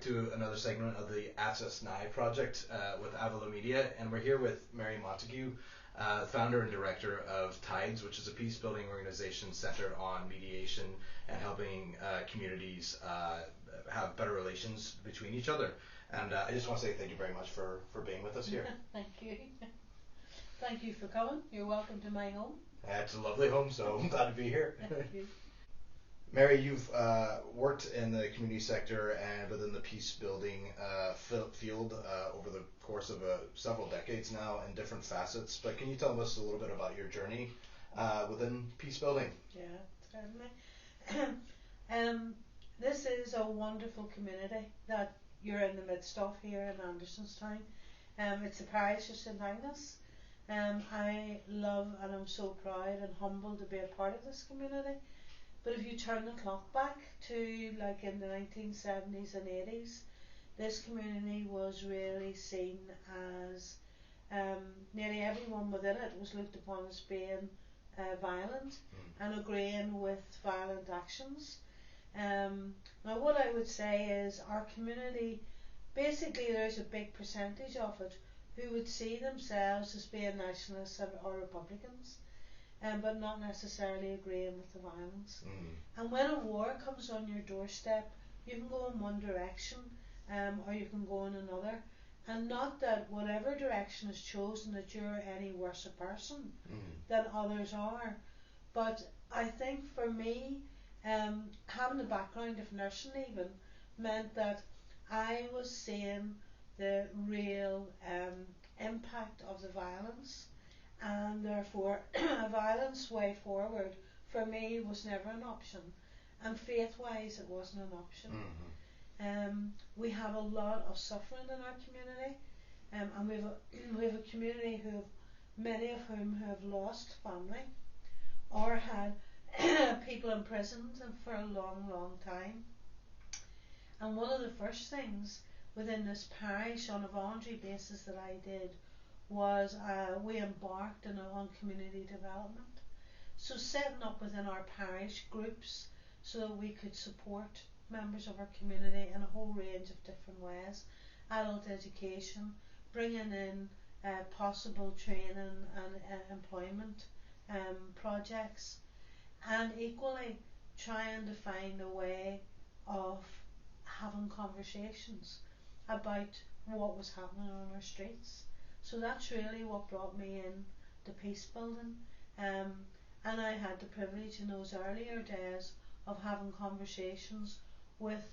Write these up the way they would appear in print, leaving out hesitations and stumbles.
to another segment of the Access Now project with Avila Media, and we're here with Mary Montague, founder and director of TIDES, which is a peace-building organization centered on mediation and helping communities have better relations between each other. And I just want to say thank you very much for being with us here. Thank you. Thank you for coming. You're welcome to my home. It's a lovely home, so I'm glad to be here. Thank you. Mary, you've worked in the community sector and within the peace building field over the course of several decades now in different facets, but can you tell us a little bit about your journey within peace building? Yeah, certainly. This is a wonderful community that you're in the midst of here in Andersonstown. It's the parish of St Agnes. I love and I'm so proud and humbled to be a part of this community. But if you turn the clock back to like in the 1970s and 80s, this community was really seen as nearly everyone within it was looked upon as being violent and agreeing with violent actions. Now what I would say is our community, basically there's a big percentage of it who would see themselves as being nationalists or Republicans. But not necessarily agreeing with the violence. And when a war comes on your doorstep, you can go in one direction or you can go in another. And not that whatever direction is chosen that you're any worse a person than others are. But I think for me, having a background of nursing even meant that I was seeing the real impact of the violence. And therefore a violence way forward for me was never an option, and faith-wise it wasn't an option. We have a lot of suffering in our community, and we have a community many of whom have lost family or had people imprisoned for a long time. And one of the first things within this parish on a voluntary basis that I did was we embarked on community development. So setting up within our parish groups so that we could support members of our community in a whole range of different ways. Adult education, bringing in possible training and employment projects, and equally trying to find a way of having conversations about what was happening on our streets. So that's really what brought me in to peace building, and I had the privilege in those earlier days of having conversations with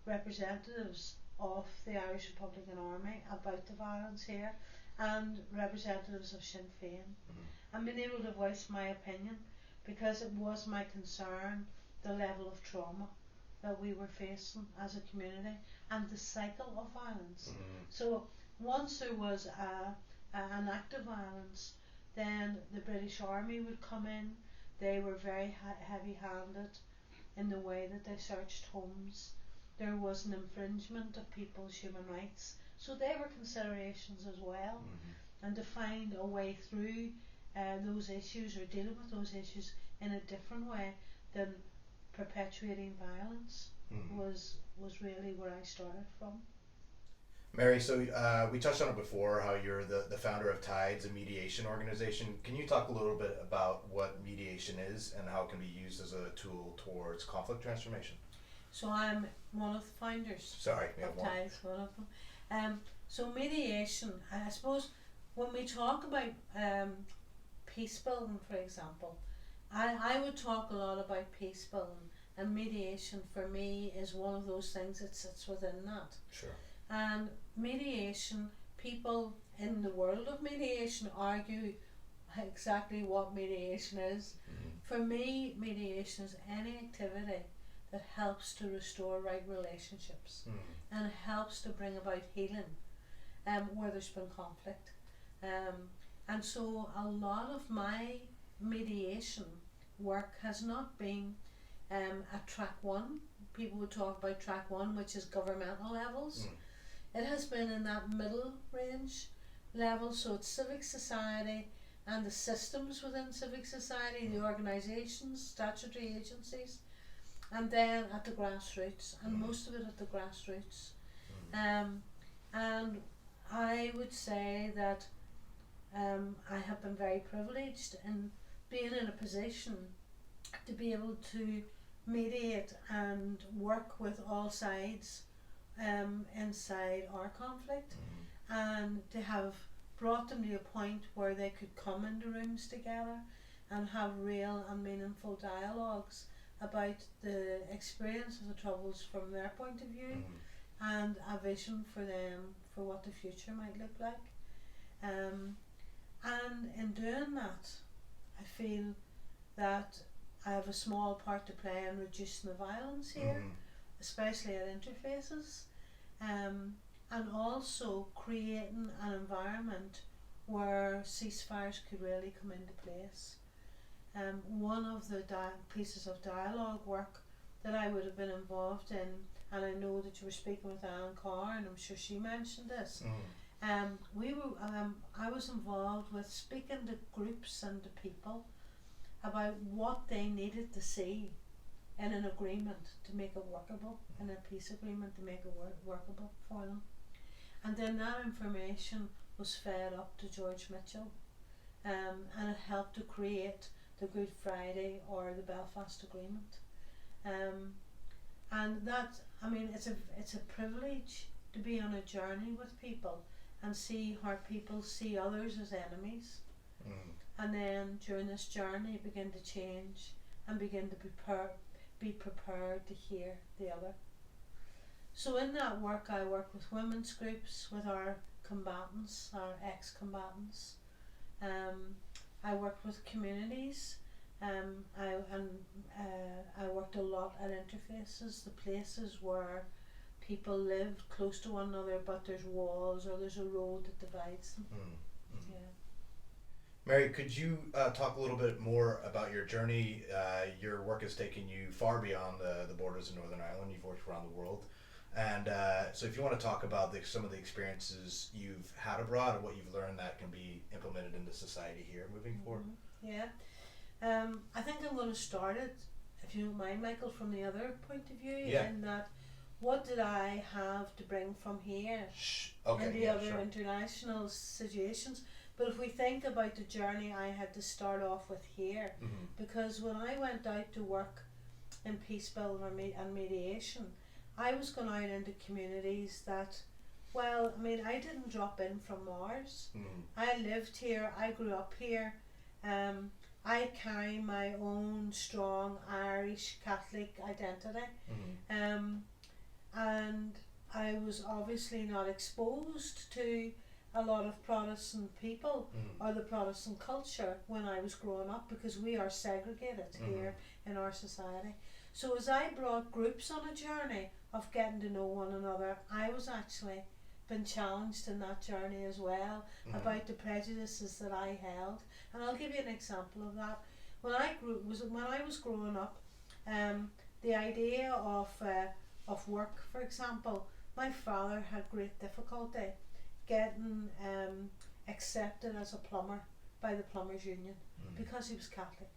representatives of the Irish Republican Army about the violence here and representatives of Sinn Féin, and being able to voice my opinion, because it was my concern the level of trauma that we were facing as a community and the cycle of violence. So once there was an act of violence, then the British Army would come in. They were very heavy-handed in the way that they searched homes. There was an infringement of people's human rights. So they were considerations as well. And to find a way through those issues or dealing with those issues in a different way than perpetuating violence was really where I started from. Mary, so we touched on it before, how you're the founder of TIDES, a mediation organization. Can you talk a little bit about what mediation is and how it can be used as a tool towards conflict transformation? So I'm one of the founders of TIDES, one of them. So mediation, I suppose when we talk about peace building, for example, I would talk a lot about peace building, and mediation for me is one of those things that sits within that. Sure. And mediation, people in the world of mediation argue exactly what mediation is. For me, mediation is any activity that helps to restore right relationships and helps to bring about healing where there's been conflict. And so a lot of my mediation work has not been at track one. People would talk about track one, which is governmental levels. It has been in that middle range level, so it's civic society and the systems within civic society, the organisations, statutory agencies, and then at the grassroots, and most of it at the grassroots. And I would say that I have been very privileged in being in a position to be able to mediate and work with all sides inside our conflict, and to have brought them to a point where they could come into rooms together and have real and meaningful dialogues about the experience of the troubles from their point of view, and a vision for them for what the future might look like. And in doing that, I feel that I have a small part to play in reducing the violence here, especially at interfaces, and also creating an environment where ceasefires could really come into place. One of the pieces of dialogue work that I would have been involved in, and I know that you were speaking with Anne Carr, and I'm sure she mentioned this. I was involved with speaking to groups and to people about what they needed to see in an agreement to make it workable, in a peace agreement to make it workable for them. And then that information was fed up to George Mitchell, and it helped to create the Good Friday or the Belfast Agreement. And that, I mean, it's a privilege to be on a journey with people and see how people see others as enemies, and then during this journey begin to change and begin to be prepared to hear the other. So in that work, I work with women's groups, with our combatants, our ex-combatants. I worked with communities. I worked a lot at interfaces, the places where people live close to one another, but there's walls or there's a road that divides them. Yeah. Mary, could you talk a little bit more about your journey? Your work has taken you far beyond the borders of Northern Ireland. You've worked around the world. And so if you want to talk about some of the experiences you've had abroad and what you've learned that can be implemented into society here moving forward. Yeah. I think I'm going to start it, if you don't mind, Michael, from the other point of view, in that what did I have to bring from here into other international situations. But if we think about the journey I had to start off with here, because when I went out to work in peace building and mediation, I was going out into communities that, well, I mean, I didn't drop in from Mars. I lived here, I grew up here. I carry my own strong Irish Catholic identity, and I was obviously not exposed to a lot of Protestant people or the Protestant culture when I was growing up, because we are segregated here in our society. So as I brought groups on a journey of getting to know one another, I was actually been challenged in that journey as well about the prejudices that I held. And I'll give you an example of that. When I was growing up, the idea of work, for example, my father had great difficulty getting accepted as a plumber by the plumbers union because he was Catholic.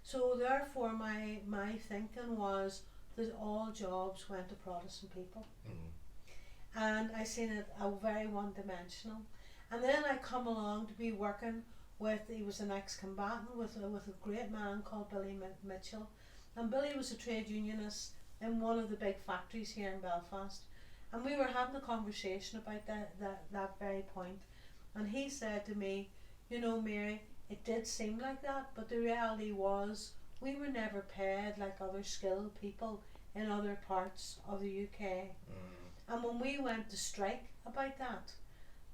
So therefore my thinking was that all jobs went to Protestant people. And I seen it very one-dimensional. And then I come along to be working with, he was an ex-combatant, with a great man called Billy Mitchell. And Billy was a trade unionist in one of the big factories here in Belfast. And we were having a conversation about that very point. And he said to me, you know, Mary, it did seem like that, but the reality was we were never paid like other skilled people in other parts of the UK. And when we went to strike about that,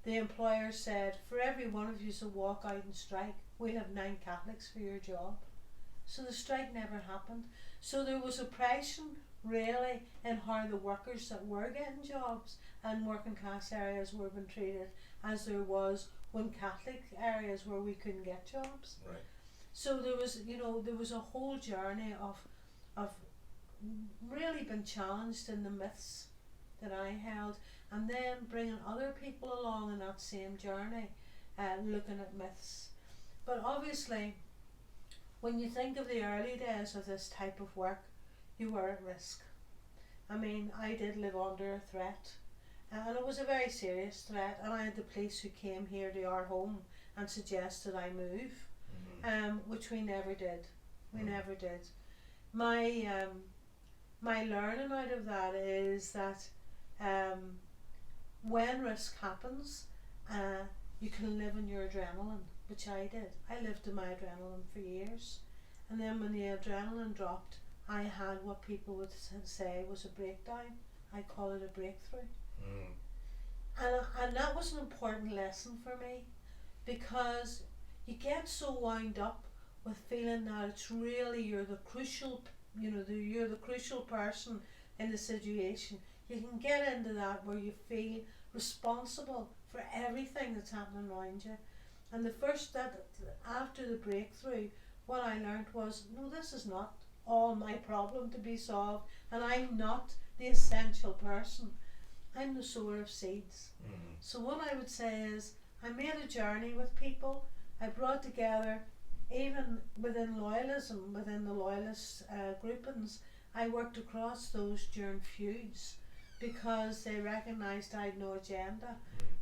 the employer said, for every one of you to walk out and strike, we'll have 9 Catholics for your job. So the strike never happened. So there was oppression really in how the workers that were getting jobs and working class areas were being treated, as there was when Catholic areas where we couldn't get jobs. Right. So there was a whole journey of really being challenged in the myths that I held, and then bringing other people along in that same journey, looking at myths. But obviously, when you think of the early days of this type of work, you were at risk. I mean, I did live under a threat. and it was a very serious threat, and I had the police who came here to our home and suggested I move, which we never did. We never did. My learning out of that is that when risk happens, you can live in your adrenaline, which I did. I lived in my adrenaline for years, and then when the adrenaline dropped, I had what people would say was a breakdown. I call it a breakthrough. And that was an important lesson for me, because you get so wound up with feeling that it's really you're the crucial, you're the crucial person in the situation. You can get into that where you feel responsible for everything that's happening around you. And after the breakthrough, what I learned was, no, this is not all my problem to be solved, and I'm not the essential person. I'm the sower of seeds. So what I would say is, I made a journey with people. I brought together, even within loyalism, within the loyalist groupings, I worked across those during feuds, because they recognised I had no agenda.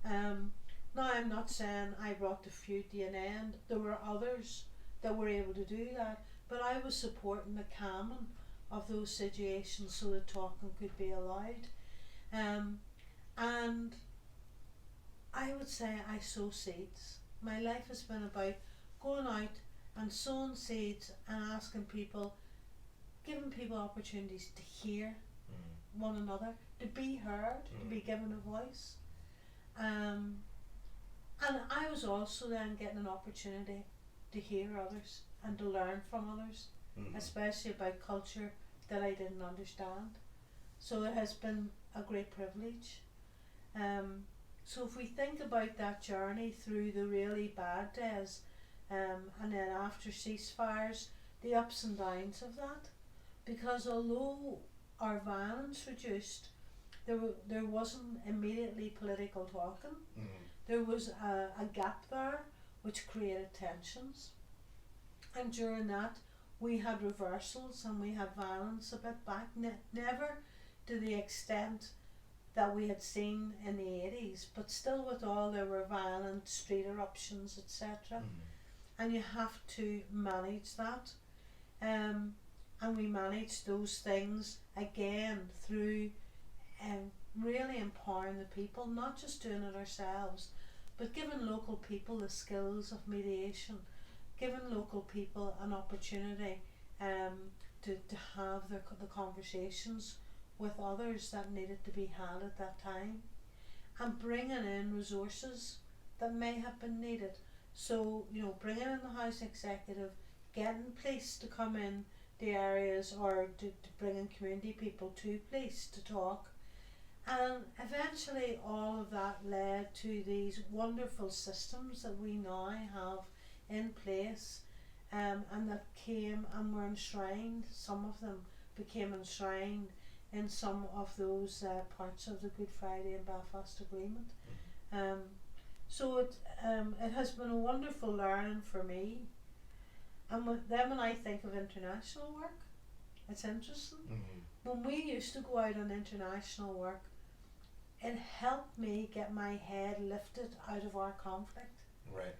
Now, I'm not saying I brought the feud to an end. There were others that were able to do that, but I was supporting the calming of those situations so that talking could be allowed. And I would say I sow seeds. My life has been about going out and sowing seeds and asking people, giving people opportunities to hear one another, to be heard, to be given a voice. And I was also then getting an opportunity to hear others and to learn from others, especially about culture that I didn't understand. So it has been a great privilege. So if we think about that journey through the really bad days, and then after ceasefires, the ups and downs of that, because although our violence reduced, there wasn't immediately political talking. There was a gap there which created tensions, and during that we had reversals and we had violence a bit back, never to the extent that we had seen in the 80s, but still with all there were violent street eruptions, etc. And you have to manage that, and we managed those things again through really empowering the people, not just doing it ourselves, but giving local people the skills of mediation, giving local people an opportunity to have the conversations with others that needed to be had at that time, and bringing in resources that may have been needed. So, bringing in the House Executive, getting police to come in the areas, or to bring in community people to police to talk. And eventually all of that led to these wonderful systems that we now have in place, and that came and were enshrined. Some of them became enshrined in some of those parts of the Good Friday and Belfast Agreement. So it has been a wonderful learning for me. And when I think of international work, it's interesting. When we used to go out on international work, it helped me get my head lifted out of our conflict. Right.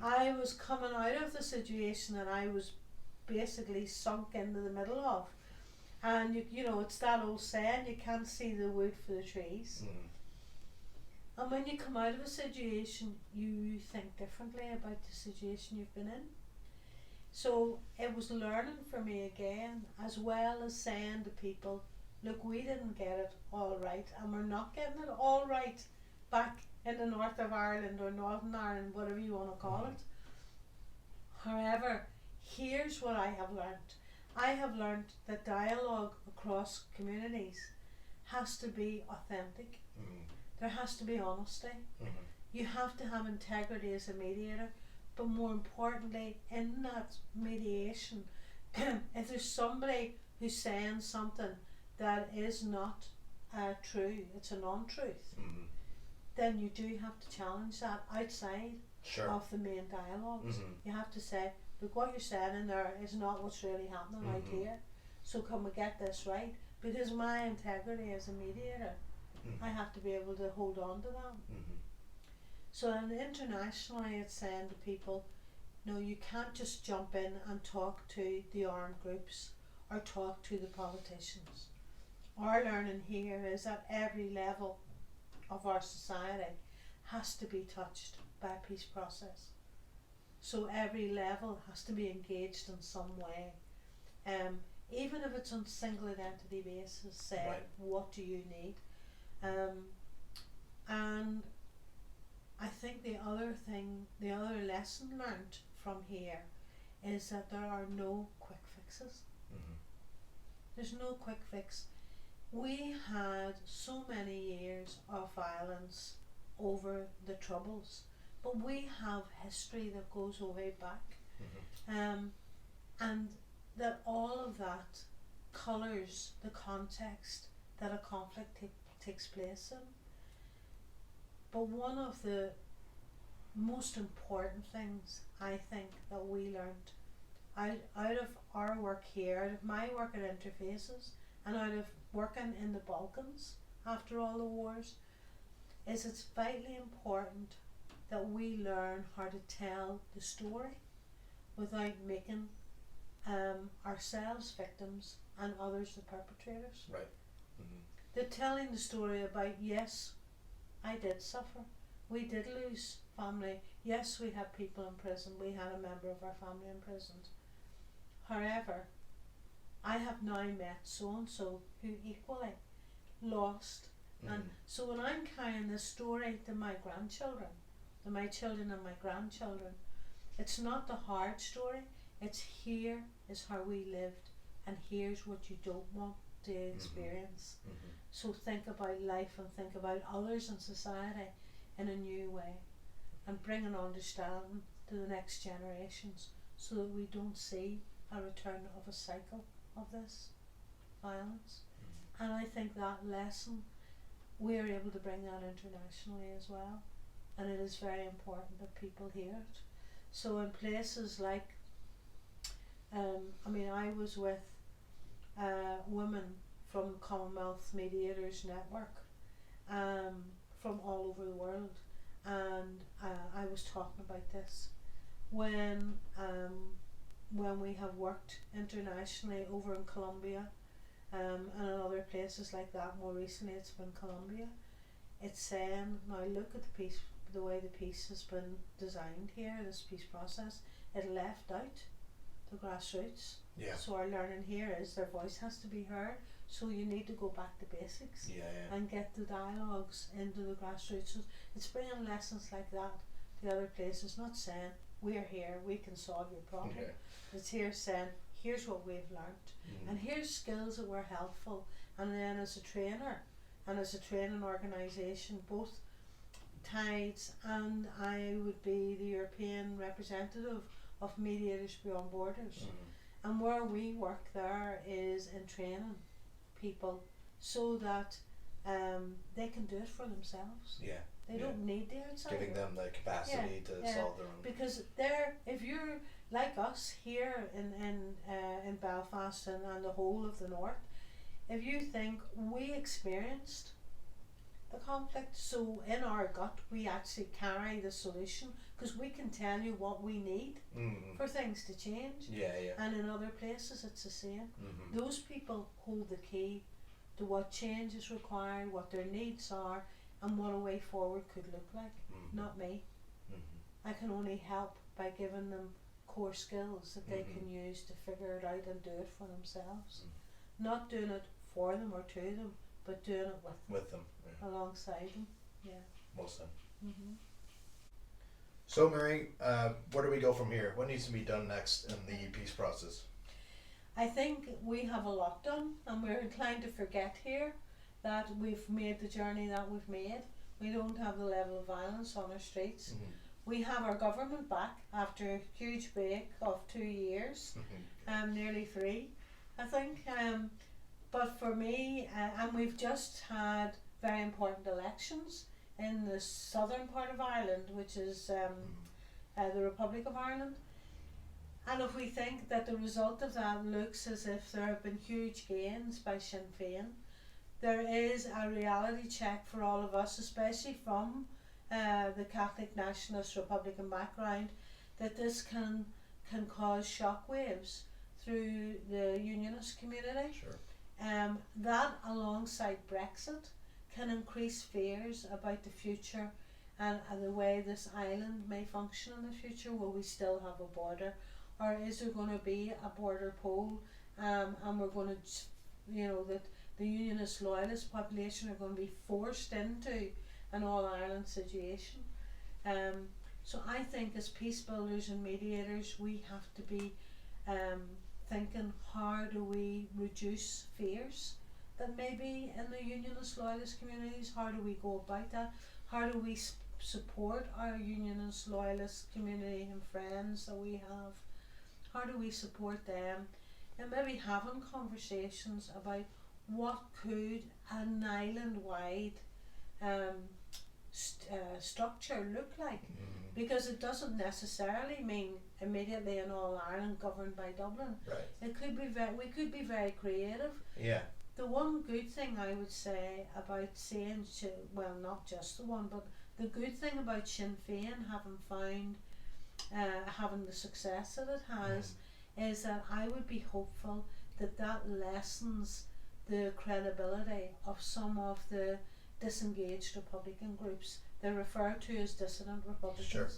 I was coming out of the situation that I was basically sunk into the middle of. And it's that old saying, you can't see the wood for the trees. And when you come out of a situation, you think differently about the situation you've been in. So it was learning for me again, as well as saying to people, look, we didn't get it all right, and we're not getting it all right back in the north of Ireland or Northern Ireland, whatever you want to call it. However, here's what I have learnt. I have learnt that dialogue across communities has to be authentic. There has to be honesty. You have to have integrity as a mediator, but more importantly, in that mediation, if there's somebody who's saying something that is not true, it's a non-truth, then you do have to challenge that outside of the main dialogues. You have to say, look, what you're saying in there is not what's really happening right here, so can we get this right? Because my integrity as a mediator I have to be able to hold on to that. So and internationally it's saying to people, no, you can't just jump in and talk to the armed groups or talk to the politicians. Our learning here is at every level of our society has to be touched by a peace process. So every level has to be engaged in some way. Even if it's on a single identity basis, say, Right. what do you need? And I think the other lesson learned from here is that there are no quick fixes. There's no quick fix. We had so many years of violence over the Troubles, but we have history that goes way back, and that all of that colours the context that a conflict takes place in. But one of the most important things I think that we learned out of our work here, out of my work at Interfaces, and out of working in the Balkans after all the wars, is it's vitally important that we learn how to tell the story without making ourselves victims and others the perpetrators. Right. That telling the story about, yes, I did suffer, we did lose family, yes, we had people in prison, we had a member of our family imprisoned. However, I have now met so and so who equally lost. And so when I'm carrying this story to my grandchildren, to my children and my grandchildren, it's not the hard story, it's here is how we lived and here's what you don't want to experience. So think about life and think about others in society in a new way and bring an understanding to the next generations so that we don't see a return of a cycle of this violence. And I think that lesson, we are able to bring that internationally as well, and it is very important that people hear it. So in places like, I was with women from Commonwealth Mediators Network from all over the world, and I was talking about this when we have worked internationally over in Colombia and in other places like that. More recently it's been Colombia. It's saying, now look at the peace, the way the peace has been designed here, this peace process, it left out the grassroots. Yeah. So our learning here is their voice has to be heard, so you need to go back to basics and get the dialogues into the grassroots. So it's bringing lessons like that to other places, not saying we're here, we can solve your problem. It's here saying here's what we've learnt and here's skills that were helpful, and then as a trainer and as a training organisation, both Tides and I would be the European representative of Mediators Beyond Borders, and where we work there is in training people so that they can do it for themselves. They don't need the outside. Giving them the capacity to solve their own. Because if you're like us here in Belfast and the whole of the north, if you think we experienced the conflict, so in our gut we actually carry the solution, because we can tell you what we need for things to change. And in other places it's the same. Those people hold the key to what change is required, what their needs are, and what a way forward could look like. Not me. I can only help by giving them core skills that they can use to figure it out and do it for themselves. Not doing it for them or to them, but doing it with them, alongside them. Well said. So Mary, where do we go from here? What needs to be done next in the peace process? I think we have a lot done, and we're inclined to forget here that we've made the journey that we've made. We don't have the level of violence on our streets. We have our government back after a huge break of 2 years, nearly 3, I think. But for me, and we've just had very important elections in the southern part of Ireland, which is the Republic of Ireland. And if we think that the result of that looks as if there have been huge gains by Sinn Féin, there is a reality check for all of us, especially from the Catholic Nationalist Republican background, that this can cause shockwaves through the Unionist community. Sure. That alongside Brexit can increase fears about the future and the way this island may function in the future. Will we still have a border, or is there going to be a border poll, and we're going to, that the Unionist loyalist population are going to be forced into an all-Ireland situation. So I think as peace builders and mediators, we have to be thinking, how do we reduce fears that may be in the Unionist loyalist communities? How do we go about that? How do we support our Unionist loyalist community and friends that we have? How do we support them? And maybe having conversations about what could an island-wide structure look like, because it doesn't necessarily mean immediately an all Ireland governed by Dublin. Right. It could be we could be very creative. Yeah. The one good thing I would say about saying, well, not just the one, but the good thing about Sinn Féin having found having the success that it has is that I would be hopeful that lessens the credibility of some of the disengaged Republican groups. They're referred to as dissident Republicans. Sure.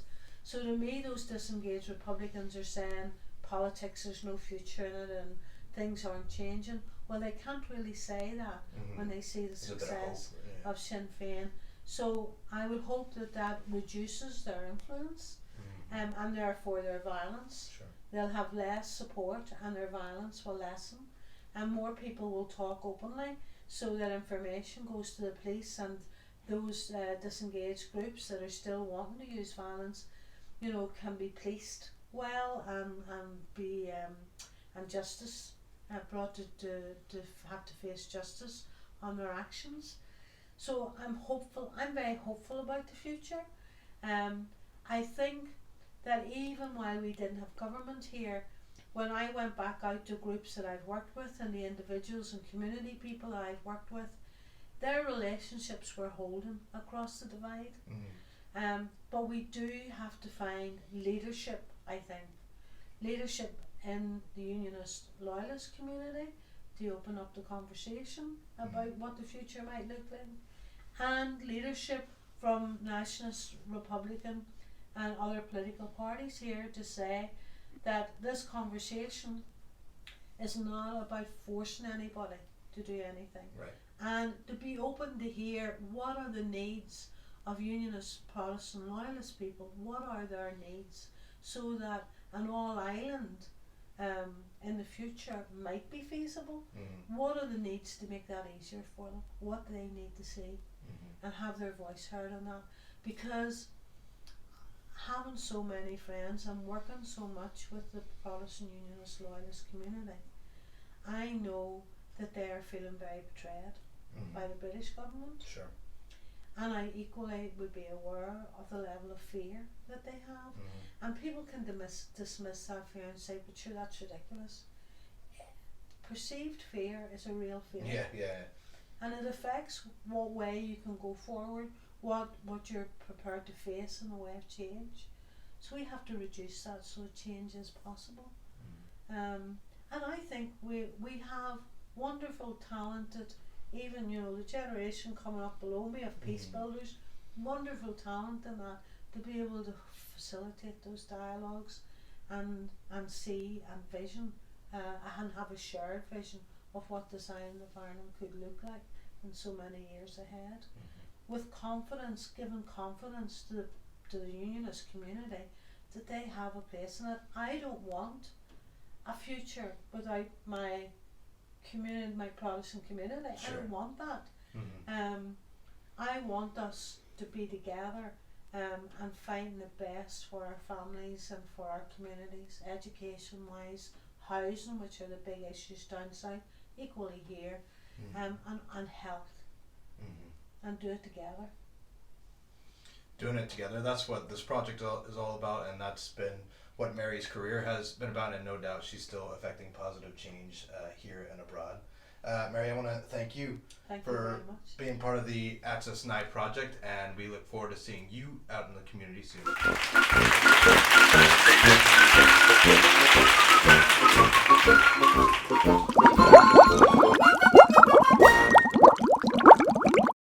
So to me, those disengaged Republicans are saying politics, there's no future in it and things aren't changing. Well, they can't really say that when they see the success of Sinn Féin. So I would hope that reduces their influence and therefore their violence. Sure. They'll have less support and their violence will lessen, and more people will talk openly, so that information goes to the police, and those disengaged groups that are still wanting to use violence, can be policed well and be and justice brought to have to face justice on their actions. So I'm hopeful. I'm very hopeful about the future. I think that even while we didn't have government here, when I went back out to groups that I've worked with and the individuals and community people that I've worked with, their relationships were holding across the divide. But we do have to find leadership, I think. Leadership in the Unionist loyalist community to open up the conversation about what the future might look like, and leadership from Nationalist, Republican and other political parties here to say that this conversation is not about forcing anybody to do anything. Right. And to be open to hear what are the needs of Unionist Protestant loyalist people, what are their needs, so that an all-island in the future might be feasible. What are the needs to make that easier for them? What do they need to see? And have their voice heard on that. Because having so many friends and working so much with the Protestant Unionist loyalist community, I know that they are feeling very betrayed by the British government. Sure. And I equally would be aware of the level of fear that they have. And people can dismiss that fear and say, but sure, that's ridiculous. Perceived fear is a real fear. Yeah. And it affects what way you can go forward, what you're prepared to face in the way of change. So we have to reduce that so change is possible. And I think we have wonderful, talented, even the generation coming up below me of peace builders, wonderful talent in that, to be able to facilitate those dialogues and see and vision and have a shared vision of what this island of Ireland could look like in so many years ahead, with confidence, giving confidence to the Unionist community that they have a place in it. I don't want a future without my community, my Protestant community. Sure. I don't want that. I want us to be together and fighting the best for our families and for our communities, education wise, housing, which are the big issues down south, equally here, and health, and do it together. Doing it together, that's what this project is all about, and that's been what Mary's career has been about, and no doubt she's still affecting positive change here and abroad. Mary, I want to thank you Thank you for very much. being part of the Access Now project, and we look forward to seeing you out in the community soon.